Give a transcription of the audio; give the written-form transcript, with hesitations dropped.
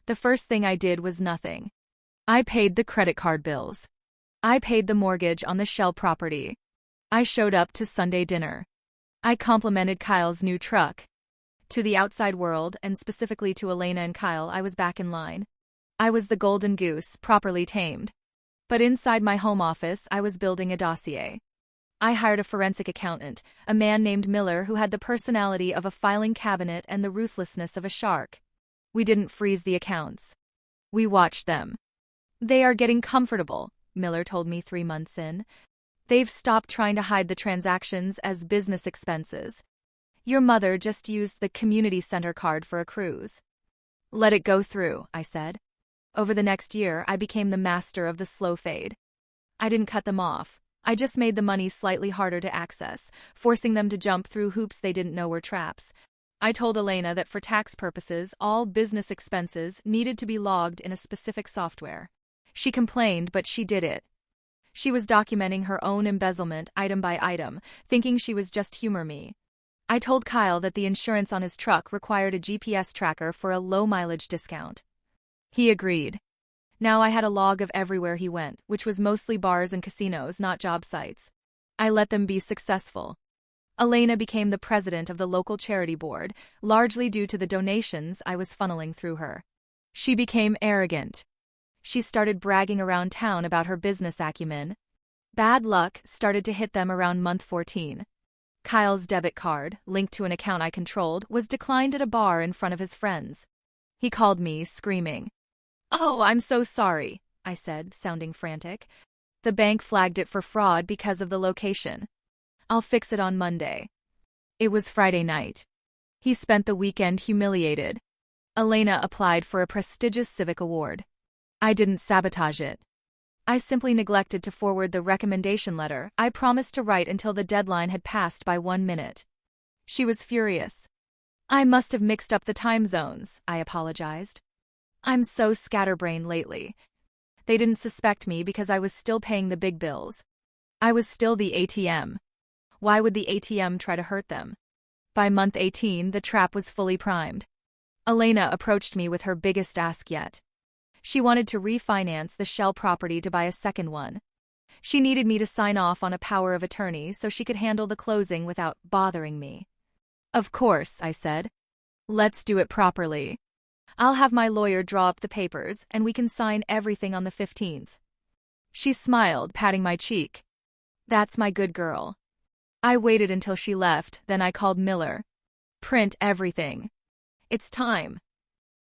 The first thing I did was nothing. I paid the credit card bills. I paid the mortgage on the Shell property. I showed up to Sunday dinner. I complimented Kyle's new truck. To the outside world, and specifically to Elena and Kyle, I was back in line. I was the golden goose, properly tamed. But inside my home office, I was building a dossier. I hired a forensic accountant, a man named Miller who had the personality of a filing cabinet and the ruthlessness of a shark. We didn't freeze the accounts. We watched them. They are getting comfortable, Miller told me 3 months in. They've stopped trying to hide the transactions as business expenses. Your mother just used the community center card for a cruise. Let it go through, I said. Over the next year, I became the master of the slow fade. I didn't cut them off. I just made the money slightly harder to access, forcing them to jump through hoops they didn't know were traps. I told Elena that for tax purposes, all business expenses needed to be logged in a specific software. She complained, but she did it. She was documenting her own embezzlement item by item, thinking she was just humor me. I told Kyle that the insurance on his truck required a GPS tracker for a low-mileage discount. He agreed. Now I had a log of everywhere he went, which was mostly bars and casinos, not job sites. I let them be successful. Elena became the president of the local charity board, largely due to the donations I was funneling through her. She became arrogant. She started bragging around town about her business acumen. Bad luck started to hit them around month 14. Kyle's debit card, linked to an account I controlled, was declined at a bar in front of his friends. He called me, screaming. "Oh, I'm so sorry," I said, sounding frantic. "The bank flagged it for fraud because of the location. I'll fix it on Monday." It was Friday night. He spent the weekend humiliated. Elena applied for a prestigious civic award. I didn't sabotage it. I simply neglected to forward the recommendation letter I promised to write until the deadline had passed by 1 minute. She was furious. "I must have mixed up the time zones," I apologized. "I'm so scatterbrained lately." They didn't suspect me because I was still paying the big bills. I was still the ATM. Why would the ATM try to hurt them? By month 18, the trap was fully primed. Elena approached me with her biggest ask yet. She wanted to refinance the Shell property to buy a second one. She needed me to sign off on a power of attorney so she could handle the closing without bothering me. "Of course," I said. "Let's do it properly. I'll have my lawyer draw up the papers, and we can sign everything on the 15th. She smiled, patting my cheek. "That's my good girl." I waited until she left, then I called Miller. "Print everything. It's time."